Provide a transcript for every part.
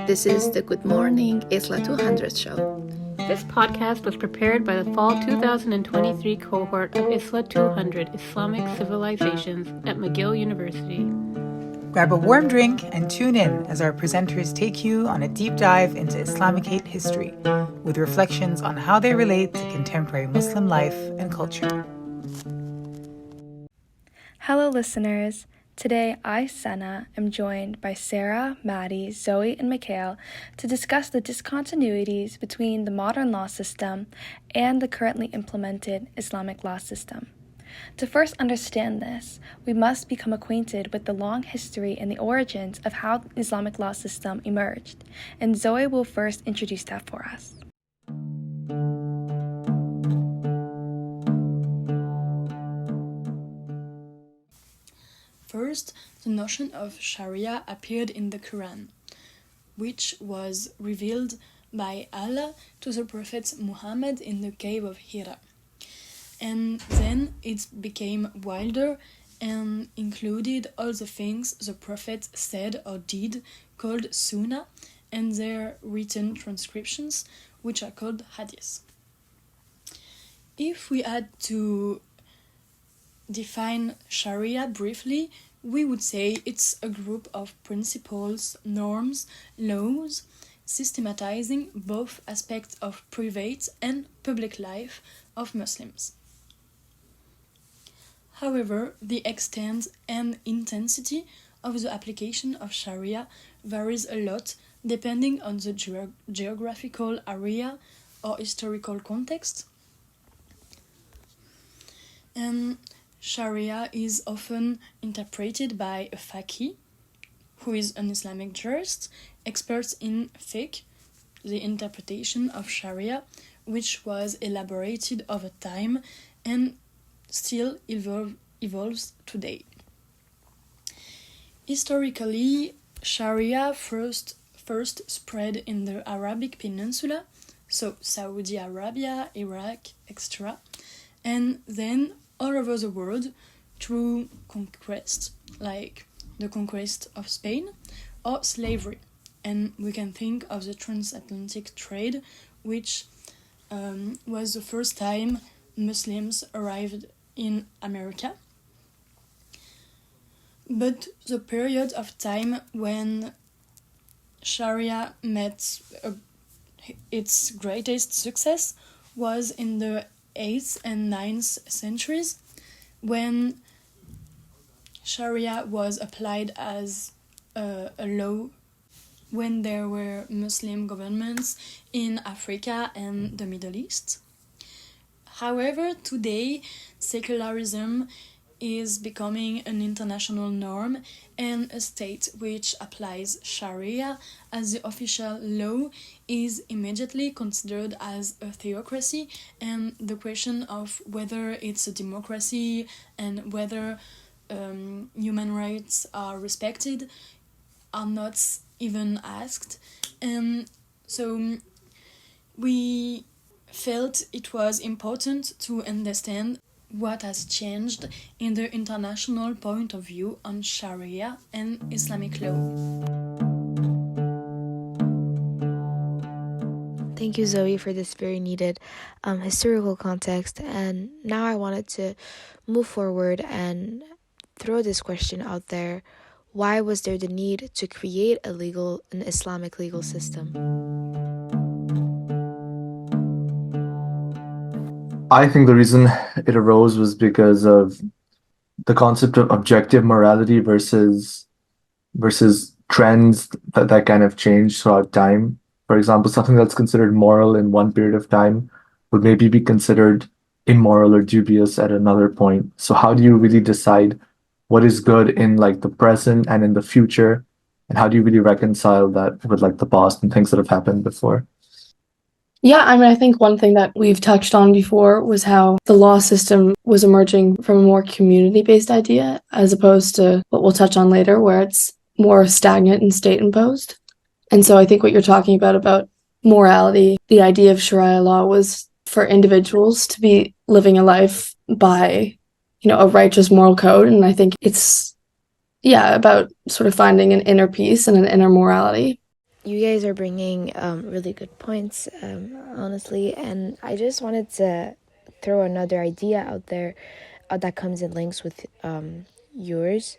This is the Good Morning Isla 200 show. This podcast was prepared by the fall 2023 cohort of Isla 200 Islamic Civilizations at McGill University. Grab a warm drink and tune in as our presenters take you on a deep dive into Islamicate history with reflections on how they relate to contemporary Muslim life and culture. Hello listeners. Today I, Senna, am joined by Sarah, Maddie, Zoe, and Mikhail to discuss the discontinuities between the modern law system and the currently implemented Islamic law system. To first understand this, we must become acquainted with the long history and the origins of how the Islamic law system emerged, and Zoe will first introduce that for us. First, the notion of Sharia appeared in the Quran, which was revealed by Allah to the Prophet Muhammad in the cave of Hira. And then it became wilder and included all the things the Prophet said or did, called Sunnah, and their written transcriptions, which are called Hadith. If we had to define Sharia briefly, we would say it's a group of principles, norms, laws, systematizing both aspects of private and public life of Muslims. However, the extent and intensity of the application of Sharia varies a lot depending on the geographical area or historical context. And Sharia is often interpreted by a faqih, who is an Islamic jurist, expert in fiqh, the interpretation of Sharia, which was elaborated over time and still evolves today. Historically, Sharia first spread in the Arabic Peninsula, so Saudi Arabia, Iraq, etc., and then all over the world through conquest, like the conquest of Spain, or slavery. And we can think of the transatlantic trade, which was the first time Muslims arrived in America. But the period of time when Sharia met its greatest success was in the 8th and 9th centuries, when Sharia was applied as a law when there were Muslim governments in Africa and the Middle East. However, today, secularism is becoming an international norm, and a state which applies Sharia as the official law is immediately considered as a theocracy, and the question of whether it's a democracy and whether human rights are respected are not even asked. So we felt it was important to understand what has changed in the international point of view on Sharia and Islamic law. Thank you, Zoe, for this very needed historical context. And now I wanted to move forward and throw this question out there. Why was there the need to create an Islamic legal system? I think the reason it arose was because of the concept of objective morality versus trends that kind of change throughout time. For example, something that's considered moral in one period of time would maybe be considered immoral or dubious at another point. So how do you really decide what is good in like the present and in the future? And how do you really reconcile that with like the past and things that have happened before? Yeah, I think one thing that we've touched on before was how the law system was emerging from a more community-based idea as opposed to what we'll touch on later, where it's more stagnant and state-imposed. And so I think what you're talking about morality, the idea of Sharia law was for individuals to be living a life by, a righteous moral code. And I think it's, about sort of finding an inner peace and an inner morality. You guys are bringing really good points, honestly, and I just wanted to throw another idea out there that comes in links with yours.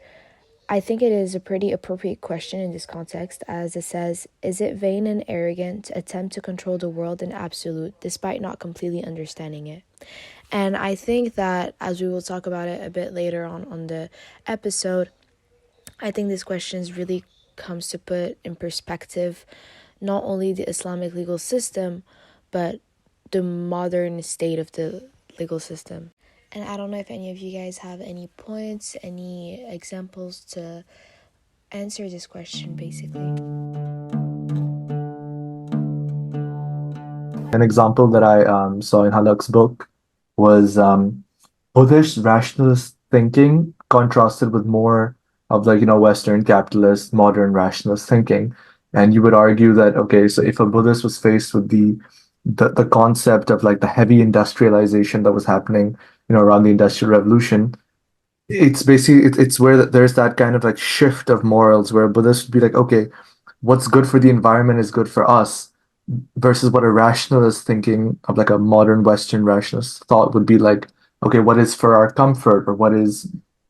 I think it is a pretty appropriate question in this context, as it says, is it vain and arrogant to attempt to control the world in absolute despite not completely understanding it? And I think that, as we will talk about it a bit later on the episode, I think this question really comes to put in perspective not only the Islamic legal system, but the modern state of the legal system. And I don't know if any of you guys have any points, any examples to answer this question, basically. An example that I saw in Halak's book was Buddhist rationalist thinking contrasted with more of like, Western capitalist, modern rationalist thinking. And you would argue that, okay, so if a Buddhist was faced with the concept of like the heavy industrialization that was happening, around the Industrial Revolution, it's basically it's where there's that kind of like shift of morals where Buddhists would be like, okay, what's good for the environment is good for us, versus what a rationalist thinking of like a modern Western rationalist thought would be like, okay, what is for our comfort, or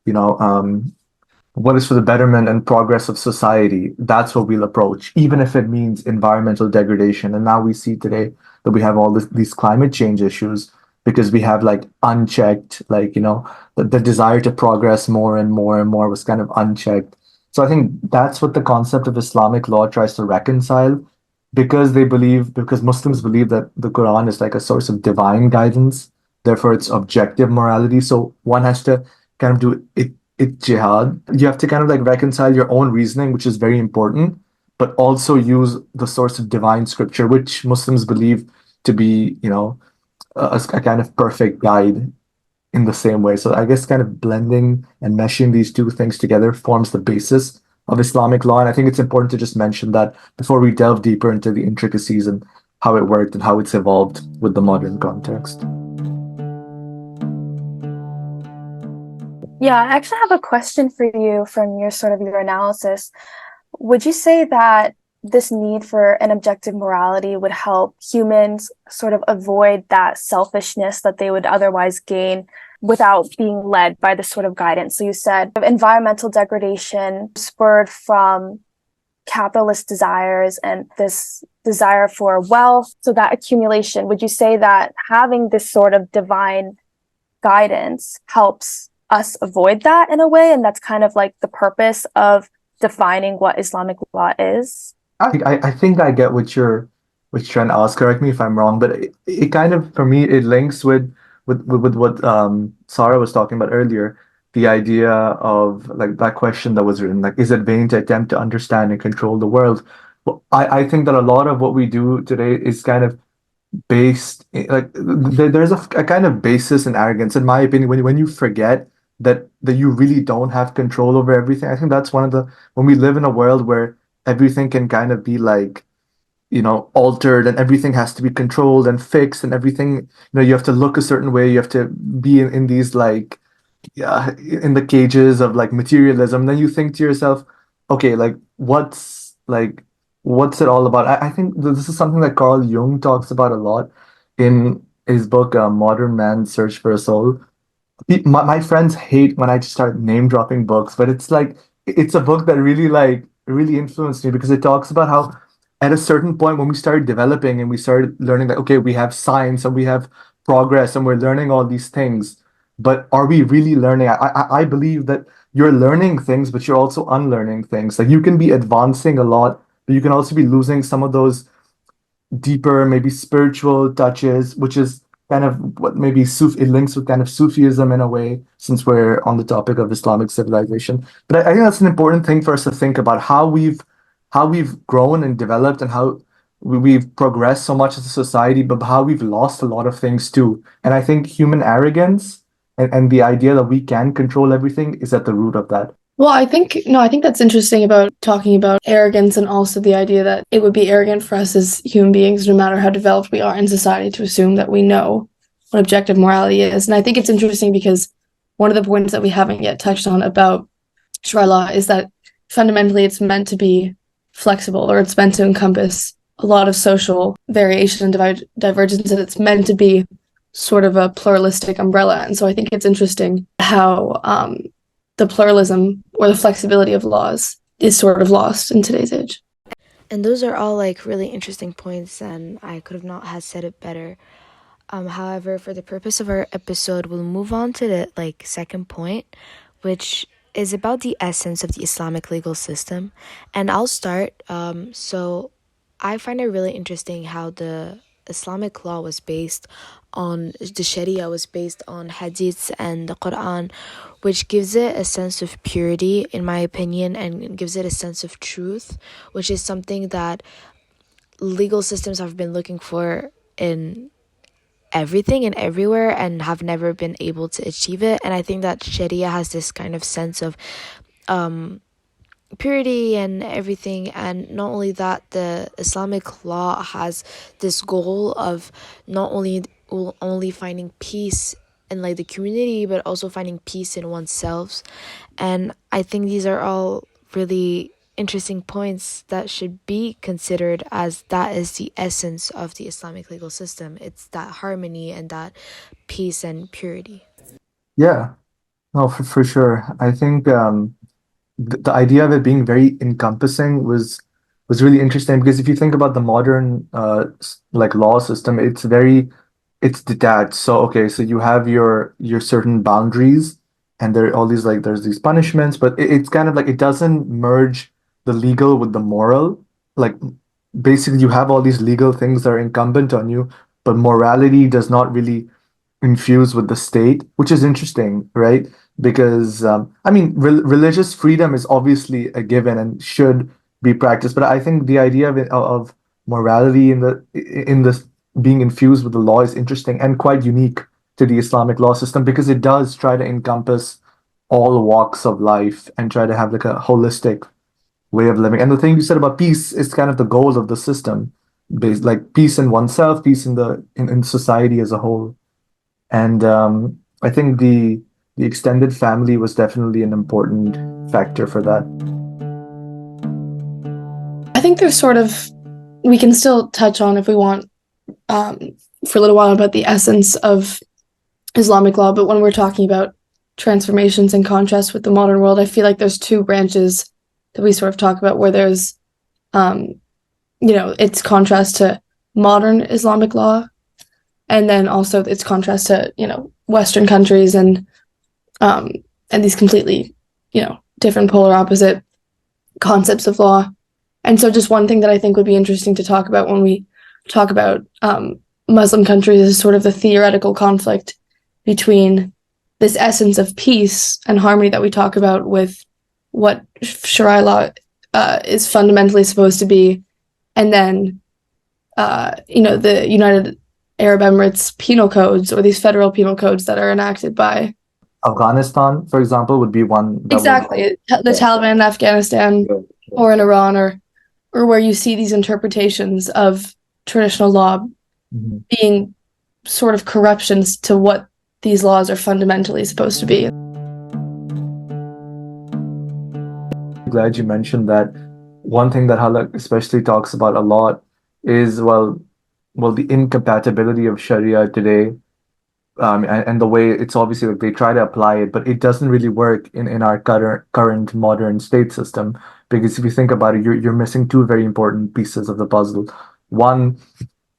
you know, um, what is for the betterment and progress of society. That's what we'll approach, even if it means environmental degradation. And now we see today that we have all these climate change issues because we have like unchecked, like, the desire to progress more and more and more was kind of unchecked. So I think that's what the concept of Islamic law tries to reconcile, because Muslims believe that the Quran is like a source of divine guidance, therefore it's objective morality. So one has to kind of do it jihad. You have to kind of like reconcile your own reasoning, which is very important, but also use the source of divine scripture, which Muslims believe to be, a kind of perfect guide in the same way. So I guess kind of blending and meshing these two things together forms the basis of Islamic law. And I think it's important to just mention that before we delve deeper into the intricacies and how it worked and how it's evolved with the modern context. Yeah, I actually have a question for you from your analysis. Would you say that this need for an objective morality would help humans sort of avoid that selfishness that they would otherwise gain without being led by this sort of guidance? So you said environmental degradation spurred from capitalist desires and this desire for wealth. So that accumulation, would you say that having this sort of divine guidance helps us avoid that in a way? And that's kind of like the purpose of defining what Islamic law is? I think I get what you're trying to ask. Correct me if I'm wrong, but it kind of, for me, it links with what Sarah was talking about earlier, the idea of like that question that was written, like, is it vain to attempt to understand and control the world? Well, I think that a lot of what we do today is kind of based, like there's a kind of basis in arrogance, in my opinion, when you forget that you really don't have control over everything. I think that's one of the, when we live in a world where everything can kind of be like, altered, and everything has to be controlled and fixed, and everything, you have to look a certain way, you have to be in these like, yeah, in the cages of like materialism. Then you think to yourself, okay, like what's it all about? I think this is something that Carl Jung talks about a lot in his book, Modern Man's Search for a Soul. My friends hate when I just start name dropping books, but it's like it's a book that really influenced me, because it talks about how at a certain point when we started developing and we started learning that, okay, we have science and we have progress and we're learning all these things, but are we really learning? I believe that you're learning things, but you're also unlearning things. Like, you can be advancing a lot, but you can also be losing some of those deeper, maybe spiritual touches, which is kind of what maybe it links with kind of Sufism in a way, since we're on the topic of Islamic civilization. But I think that's an important thing for us to think about, how we've grown and developed, and how we've progressed so much as a society, but how we've lost a lot of things too. And I think human arrogance and the idea that we can control everything is at the root of that. Well, I think that's interesting about talking about arrogance, and also the idea that it would be arrogant for us as human beings, no matter how developed we are in society, to assume that we know what objective morality is. And I think it's interesting because one of the points that we haven't yet touched on about Sharia law is that fundamentally it's meant to be flexible, or it's meant to encompass a lot of social variation and divergence, and it's meant to be sort of a pluralistic umbrella. And so I think it's interesting how the pluralism or the flexibility of laws is sort of lost in today's age. And those are all like really interesting points, and I could have not had said it better. However, for the purpose of our episode, we'll move on to the second point, which is about the essence of the Islamic legal system. And I'll start. So I find it really interesting how the Islamic law was based on, the Sharia was based on hadiths and the Quran, which gives it a sense of purity, in my opinion, and gives it a sense of truth, which is something that legal systems have been looking for in everything and everywhere and have never been able to achieve it. And I think that Sharia has this kind of sense of purity and everything. And not only that, the Islamic law has this goal of not only finding peace in the community, but also finding peace in oneself. And I think these are all really interesting points that should be considered, as that is the essence of the Islamic legal system. It's that harmony and that peace and purity. Yeah, no, for sure. I think the idea of it being very encompassing was really interesting, because if you think about the modern law system, it's detached. So okay, so you have your certain boundaries, and there are all these there's these punishments, but it's kind of like it doesn't merge the legal with the moral. Like basically you have all these legal things that are incumbent on you, but morality does not really infuse with the state, which is interesting, right? Because I mean, religious freedom is obviously a given and should be practiced, but I think the idea of morality in this being infused with the law is interesting and quite unique to the Islamic law system, because it does try to encompass all walks of life and try to have a holistic way of living. And the thing you said about peace is kind of the goal of the system, based peace in oneself, peace in society as a whole. And I think the extended family was definitely an important factor for that. I think there's we can still touch on, if we want, for a little while, about the essence of Islamic law, but when we're talking about transformations in contrast with the modern world, I feel like there's two branches that we sort of talk about, where there's, its contrast to modern Islamic law, and then also its contrast to, Western countries and these completely, different polar opposite concepts of law. And so just one thing that I think would be interesting to talk about when we talk about Muslim countries is sort of the theoretical conflict between this essence of peace and harmony that we talk about with what Sharia law is fundamentally supposed to be, and then the United Arab Emirates penal codes, or these federal penal codes that are enacted by Afghanistan, for example, would be one that exactly the Taliban in Afghanistan, or in Iran, or where you see these interpretations of traditional law being sort of corruptions to what these laws are fundamentally supposed to be. I'm glad you mentioned that. One thing that Halak especially talks about a lot is the incompatibility of Sharia today, and the way it's obviously they try to apply it, but it doesn't really work in our current modern state system. Because if you think about it, you're missing two very important pieces of the puzzle. One,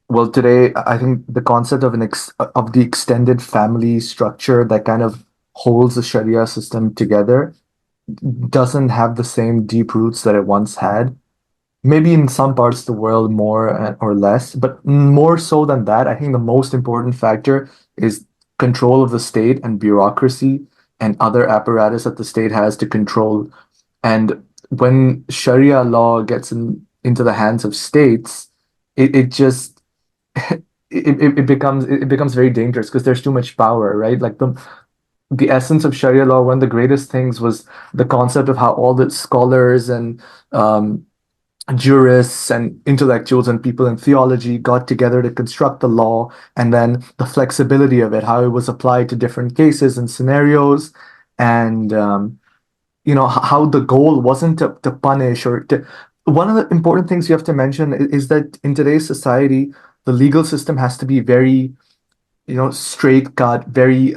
well, today I think the concept of of the extended family structure that kind of holds the Sharia system together doesn't have the same deep roots that it once had. Maybe in some parts of the world more or less, but more so than that, I think the most important factor is control of the state and bureaucracy and other apparatus that the state has to control. And when Sharia law gets into the hands of states, it just it becomes very dangerous, because there's too much power, right? Like the essence of Sharia law, one of the greatest things was the concept of how all the scholars and jurists and intellectuals and people in theology got together to construct the law, and then the flexibility of it, how it was applied to different cases and scenarios, and how the goal wasn't to punish or One of the important things you have to mention is that in today's society, the legal system has to be very, straight cut, very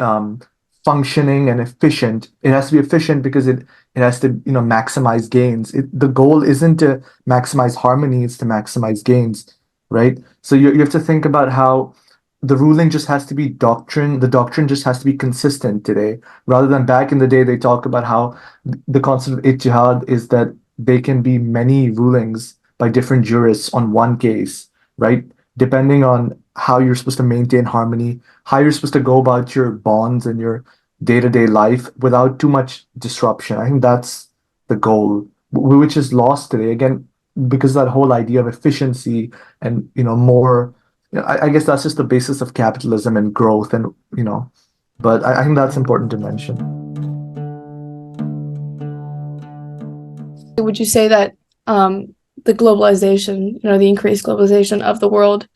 functioning and efficient. It has to be efficient because it has to, maximize gains. The goal isn't to maximize harmony, it's to maximize gains, right? So you have to think about how the ruling just has to be doctrine. The doctrine just has to be consistent today, rather than back in the day, they talk about how the concept of ijtihad is that there can be many rulings by different jurists on one case, right? Depending on how you're supposed to maintain harmony, how you're supposed to go about your bonds and your day-to-day life without too much disruption. I think that's the goal, which is lost today. Again, because that whole idea of efficiency and more, I guess that's just the basis of capitalism and growth, and but I think that's important to mention. Would you say that the globalization, the increased globalization of the world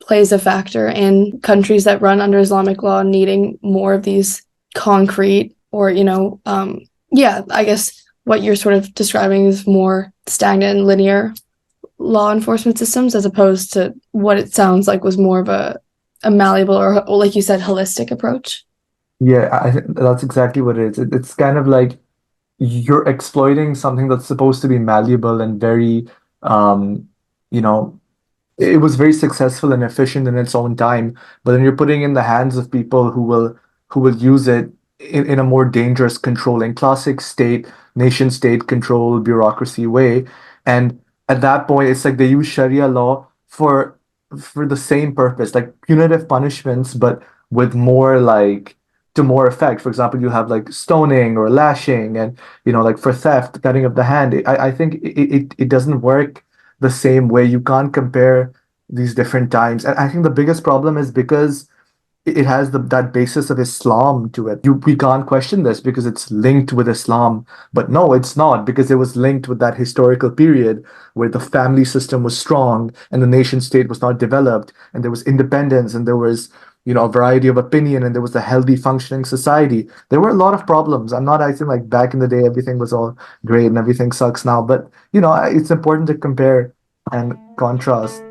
plays a factor in countries that run under Islamic law needing more of these concrete or, I guess what you're sort of describing is more stagnant and linear law enforcement systems as opposed to what it sounds like was more of a malleable or, like you said, holistic approach? Yeah, I think that's exactly what it is. It's kind of like you're exploiting something that's supposed to be malleable and very, um, you know, it was very successful and efficient in its own time, but then you're putting in the hands of people who will use it in a more dangerous, controlling, classic nation state control bureaucracy way. And at that point, it's like they use Sharia law for the same purpose, like punitive punishments, but with more like to more effect. For example, you have like stoning or lashing, and like for theft, cutting of the hand. I think it doesn't work the same way. You can't compare these different times. And I think the biggest problem is because it has that basis of Islam to it. We can't question this because it's linked with Islam. But no, it's not, because it was linked with that historical period where the family system was strong and the nation state was not developed, and there was independence, and there was a variety of opinion, and there was a healthy functioning society. There were a lot of problems. I'm not acting like back in the day everything was all great and everything sucks now, but it's important to compare and contrast.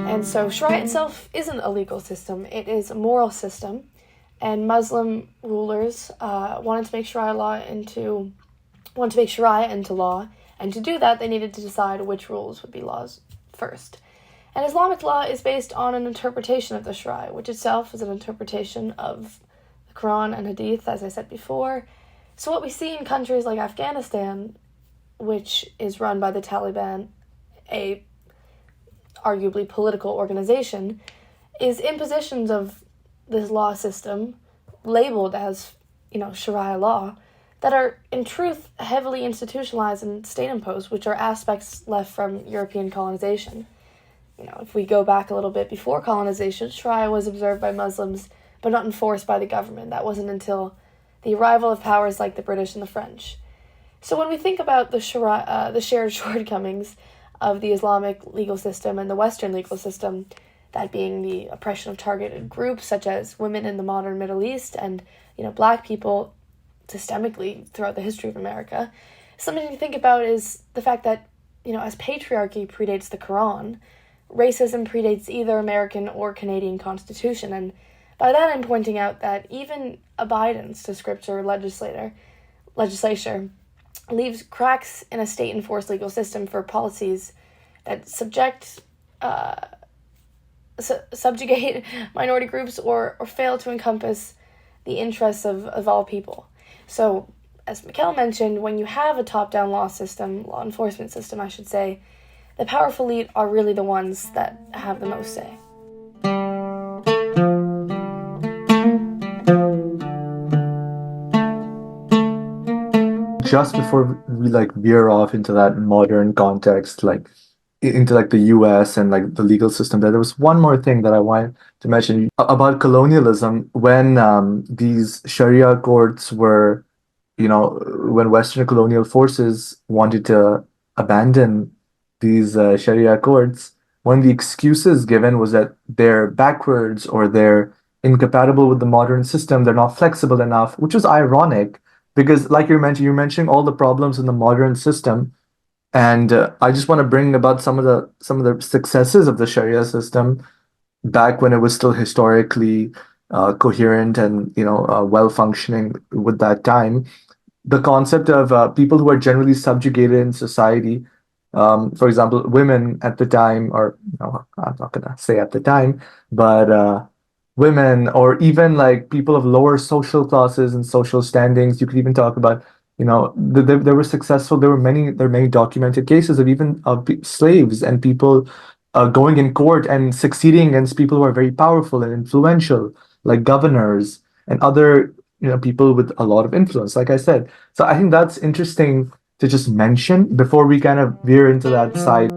And so Sharia itself isn't a legal system, it is a moral system. And Muslim rulers wanted to make Sharia into law, and to do that they needed to decide which rules would be laws first. And Islamic law is based on an interpretation of the Sharia, which itself is an interpretation of the Quran and Hadith, as I said before. So what we see in countries like Afghanistan, which is run by the Taliban, a arguably political organization, is impositions of this law system labeled as, Sharia law, that are in truth heavily institutionalized and state imposed, which are aspects left from European colonization. If we go back a little bit before colonization, Sharia was observed by Muslims but not enforced by the government. That wasn't until the arrival of powers like the British and the French. So when we think about the shared shortcomings of the Islamic legal system and the Western legal system, that being the oppression of targeted groups such as women in the modern Middle East and, Black people systemically throughout the history of America, something to think about is the fact that, as patriarchy predates the Quran, racism predates either American or Canadian Constitution. And by that I'm pointing out that even abidance to scripture legislature leaves cracks in a state-enforced legal system for policies that subjugate minority groups or fail to encompass the interests of all people. So, as Mikhail mentioned, when you have a top-down law enforcement system, I should say, the powerful elite are really the ones that have the most say. Just before we like veer off into that modern context, like into like the US and like the legal system, there was one more thing that I wanted to mention about colonialism. When these Sharia courts were, when Western colonial forces wanted to abandon these Sharia courts, one of the excuses given was that they're backwards or they're incompatible with the modern system, they're not flexible enough, which was ironic because, like you're mentioning all the problems in the modern system, and I just want to bring about some of the successes of the Sharia system back when it was still historically coherent and well functioning with that time. The concept of people who are generally subjugated in society, for example, women at the time, or no, I'm not gonna say at the time, but women, or even like people of lower social classes and social standings. You could even talk about, they were successful. There are many documented cases of even slaves and people going in court and succeeding against people who are very powerful and influential, like governors and other people with a lot of influence, like I said. So I think that's interesting to just mention before we kind of veer into that side.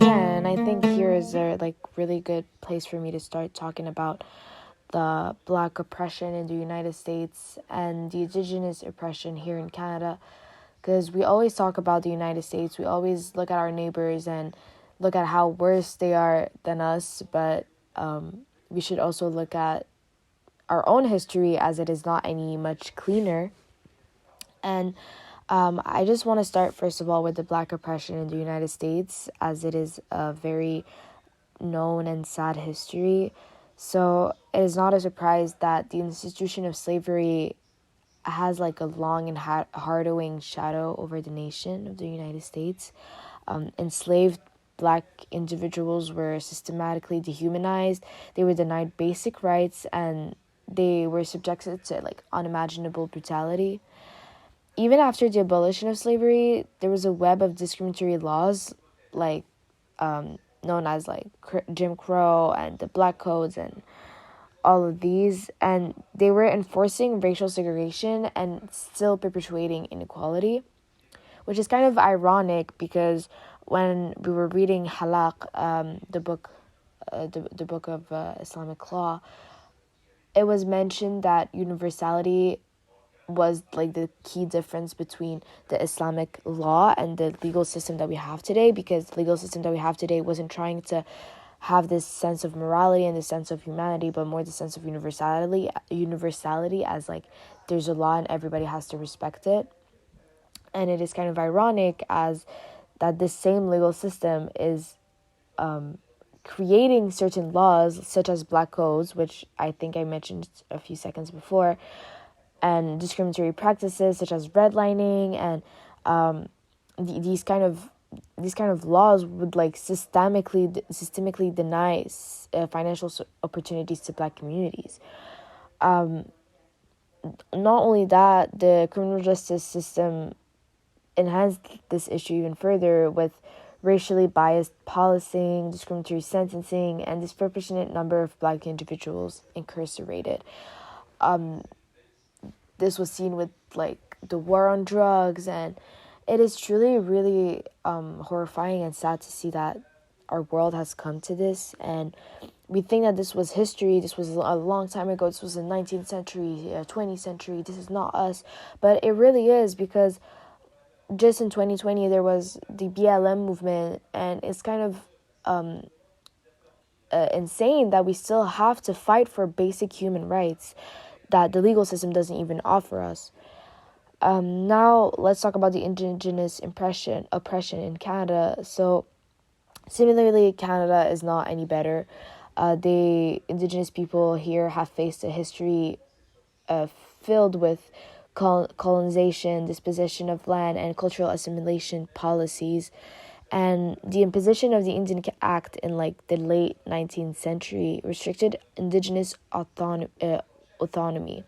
Yeah, and I think here is a really good place for me to start talking about the Black oppression in the United States and the Indigenous oppression here in Canada. Because we always talk about the United States, we always look at our neighbors and look at how worse they are than us, but we should also look at our own history, as it is not any much cleaner. And I just want to start, first of all, with the Black oppression in the United States, as it is a very known and sad history. So it is not a surprise that the institution of slavery has a long and harrowing shadow over the nation of the United States. Enslaved Black individuals were systematically dehumanized. They were denied basic rights, and they were subjected to unimaginable brutality. Even after the abolition of slavery, there was a web of discriminatory laws, like known as Jim Crow and the Black Codes and all of these, and they were enforcing racial segregation and still perpetuating inequality, which is kind of ironic because when we were reading Halak, the book of Islamic law, it was mentioned that universality was the key difference between the Islamic law and the legal system that we have today, because the legal system that we have today wasn't trying to have this sense of morality and this sense of humanity, but more the sense of universality as there's a law and everybody has to respect it. And it is kind of ironic as that this same legal system is creating certain laws such as Black codes, which I think I mentioned a few seconds before, and discriminatory practices such as redlining, and these kind of laws would systemically deny financial opportunities to Black communities. Not only that, the criminal justice system enhanced this issue even further with racially biased policing, discriminatory sentencing, and disproportionate number of Black individuals incarcerated. This was seen with the war on drugs, and it is truly really horrifying and sad to see that our world has come to this. And we think that this was history, this was a long time ago, this was the 19th century, 20th century, this is not us, but it really is, because just in 2020 there was the BLM movement, and it's kind of insane that we still have to fight for basic human rights that the legal system doesn't even offer us. Now let's talk about the Indigenous oppression in Canada. So similarly, Canada is not any better. The Indigenous people here have faced a history filled with colonization, dispossession of land, and cultural assimilation policies. And the imposition of the Indian Act in the late 19th century restricted Indigenous autonomy,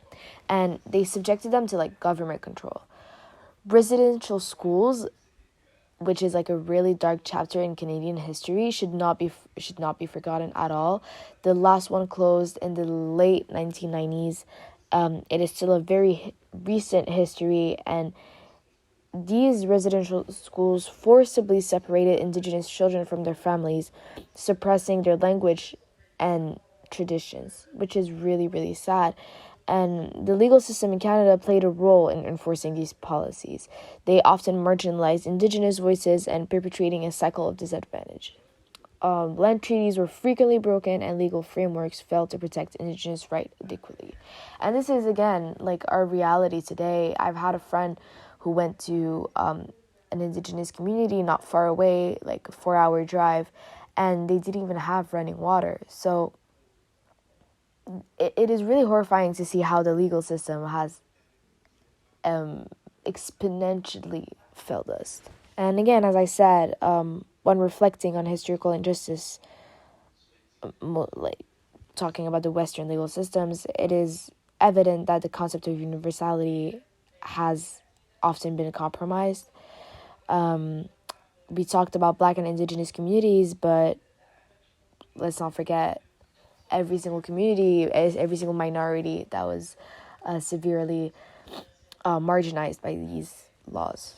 and they subjected them to government control. Residential schools, which is a really dark chapter in Canadian history, should not be forgotten at all. The last one closed in the late 1990s. It is still a very recent history, and these residential schools forcibly separated Indigenous children from their families, suppressing their language and traditions, which is really, really sad. And the legal system in Canada played a role in enforcing these policies. They often marginalized Indigenous voices and perpetuating a cycle of disadvantage. Land treaties were frequently broken and legal frameworks failed to protect Indigenous rights adequately. And this is, again, like our reality today. I've had a friend who went to an Indigenous community not far away, like a 4-hour drive, and they didn't even have running water. So it is really horrifying to see how the legal system has exponentially failed us. And again, as I said, when reflecting on historical injustice, like talking about the Western legal systems, it is evident that the concept of universality has often been compromised. We talked about Black and Indigenous communities, but let's not forget every single community, every single minority that was severely marginalized by these laws.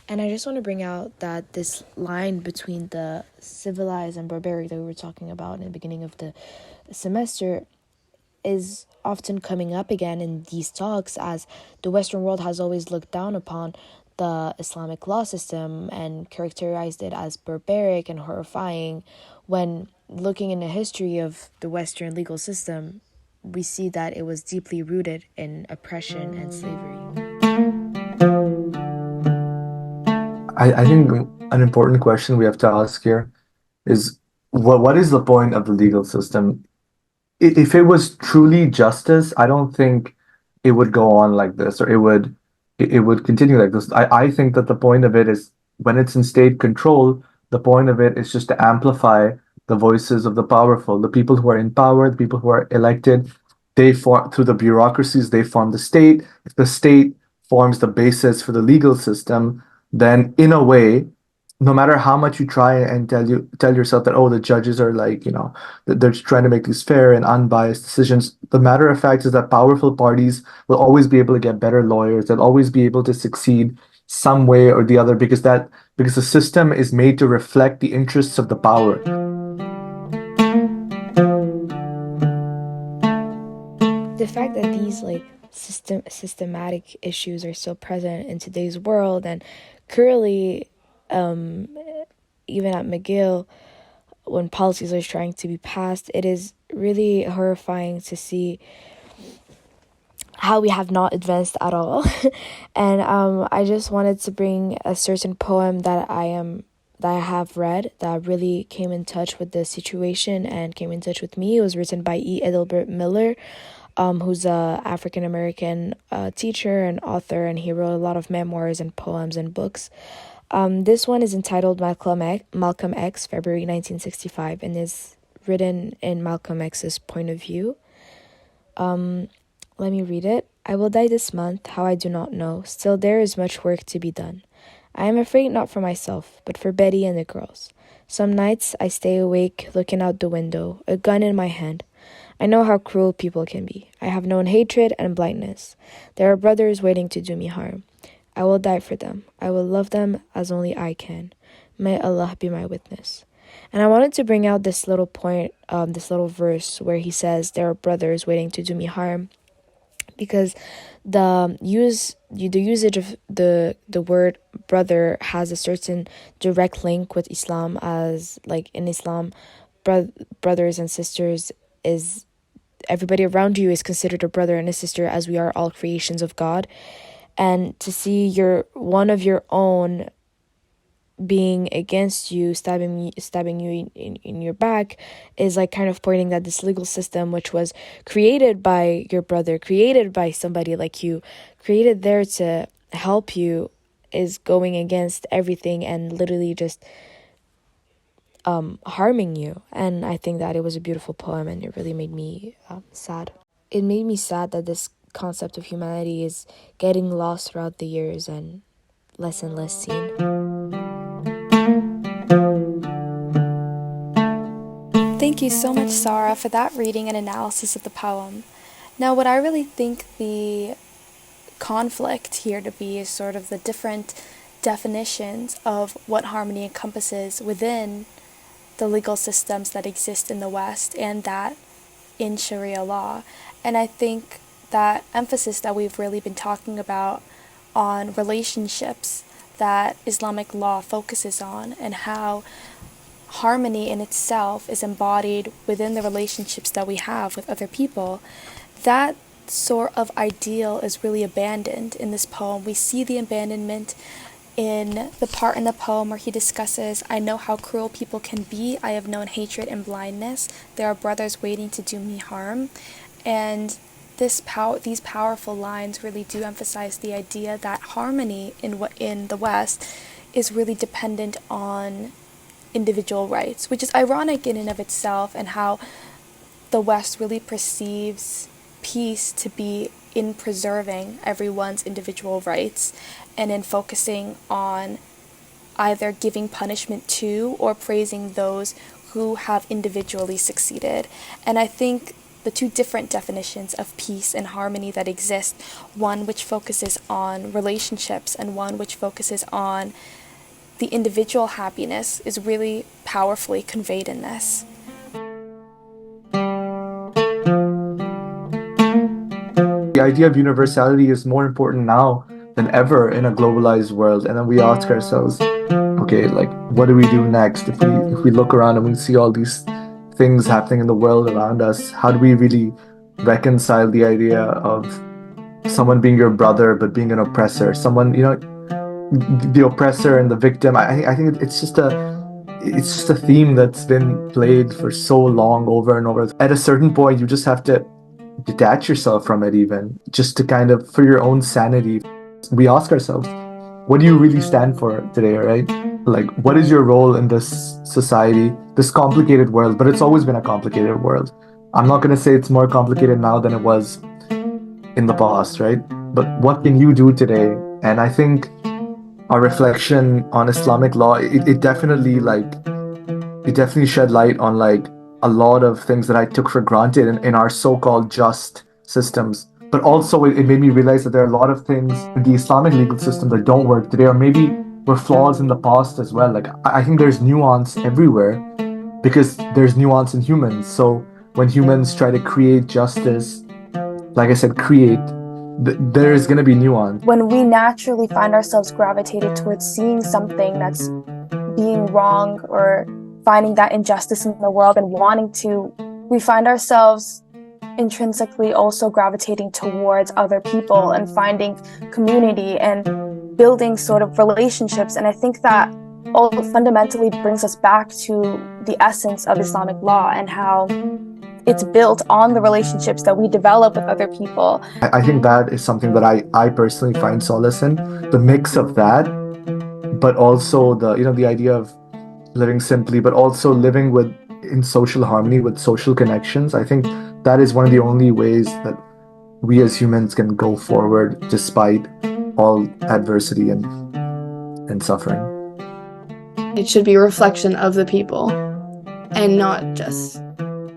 And I just want to bring out that this line between the civilized and barbaric that we were talking about in the beginning of the semester is often coming up again in these talks, as the Western world has always looked down upon the Islamic law system and characterized it as barbaric and horrifying. When looking in the history of the Western legal system, we see that it was deeply rooted in oppression and slavery. I think an important question we have to ask here is what is the point of the legal system? If it was truly justice, I don't think it would go on like this, or it would continue like this. I think that the point of it is when it's in state control, the point of it is just to amplify the voices of the powerful, the people who are in power, the people who are elected. They form through the bureaucracies, they form the state. If the state forms the basis for the legal system, then in a way, no matter how much you try and tell yourself that, oh, the judges are like, that they're trying to make these fair and unbiased decisions, the matter of fact is that powerful parties will always be able to get better lawyers. They'll always be able to succeed some way or the other, because the system is made to reflect the interests of the power. The fact that these systematic issues are still present in today's world, and currently even at McGill, when policies are trying to be passed, it is really horrifying to see how we have not advanced at all. And I just wanted to bring a certain poem that I have read that really came in touch with the situation and came in touch with me. It was written by E. Edelbert Miller, who's a African American teacher and author, and he wrote a lot of memoirs and poems and books. This one is entitled Malcolm X, February 1965, and is written in Malcolm X's point of view. Let me read it. I will die this month, how I do not know. Still there is much work to be done. I am afraid not for myself, but for Betty and the girls. Some nights I stay awake, looking out the window, a gun in my hand. I know how cruel people can be. I have known hatred and blindness. There are brothers waiting to do me harm. I will die for them. I will love them as only I can. May Allah be my witness. And I wanted to bring out this little point, this little verse where he says, there are brothers waiting to do me harm, because the usage of the word brother has a certain direct link with Islam, as like in Islam, brothers and sisters is everybody around you is considered a brother and a sister, as we are all creations of God. And to see one of your own being against you, stabbing you in your back, is like kind of pointing that this legal system, which was created by your brother, created by somebody like you, created there to help you, is going against everything and literally just harming you. And I think that it was a beautiful poem, and it really made me sad. It made me sad that this concept of humanity is getting lost throughout the years and less seen. Thank you so much, Sarah, for that reading and analysis of the poem. Now, what I really think the conflict here to be is sort of the different definitions of what harmony encompasses within the legal systems that exist in the West and that in Sharia law. And I think that emphasis that we've really been talking about on relationships that Islamic law focuses on, and how harmony in itself is embodied within the relationships that we have with other people, that sort of ideal is really abandoned in this poem. We see the abandonment in the part in the poem where he discusses, "I know how cruel people can be. I have known hatred and blindness. There are brothers waiting to do me harm." And these powerful lines really do emphasize the idea that harmony in the West is really dependent on individual rights, which is ironic in and of itself, and how the West really perceives peace to be in preserving everyone's individual rights and in focusing on either giving punishment to or praising those who have individually succeeded. And I think the two different definitions of peace and harmony that exist, one which focuses on relationships and one which focuses on the individual happiness, is really powerfully conveyed in this. The idea of universality is more important now than ever in a globalized world. And then we ask ourselves, okay, like, what do we do next? If we look around and we see all these things happening in the world around us, how do we really reconcile the idea of someone being your brother but being an oppressor? Someone, the oppressor and the victim. I think it's just a theme that's been played for so long, over and over. At a certain point, you just have to detach yourself from it, even just to kind of, for your own sanity. We ask ourselves, what do you really stand for today, right? Like, what is your role in this society, this complicated world? But it's always been a complicated world. I'm not going to say it's more complicated now than it was in the past, right? But what can you do today? And I think our reflection on Islamic law, it definitely shed light on like a lot of things that I took for granted in our so-called just systems. But also it made me realize that there are a lot of things in the Islamic legal system that don't work today, or maybe were flaws in the past as well. Like, I think there's nuance everywhere because there's nuance in humans. So when humans try to create justice, like I said, there is going to be nuance. When we naturally find ourselves gravitated towards seeing something that's being wrong or finding that injustice in the world and we find ourselves intrinsically also gravitating towards other people and finding community and building sort of relationships. And I think that all fundamentally brings us back to the essence of Islamic law and how it's built on the relationships that we develop with other people. I think that is something that I personally find solace in, the mix of that, but also the idea of living simply, but also living in social harmony with social connections. I think that is one of the only ways that we as humans can go forward despite all adversity and suffering. It should be a reflection of the people and not just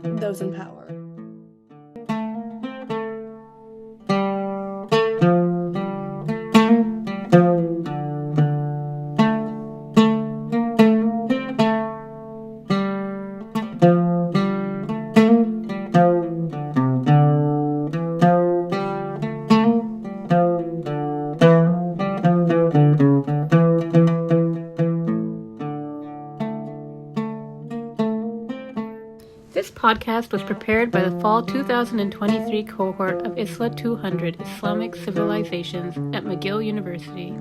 those in power. This podcast was prepared by the fall 2023 cohort of ISLA 200 Islamic Civilizations at McGill University.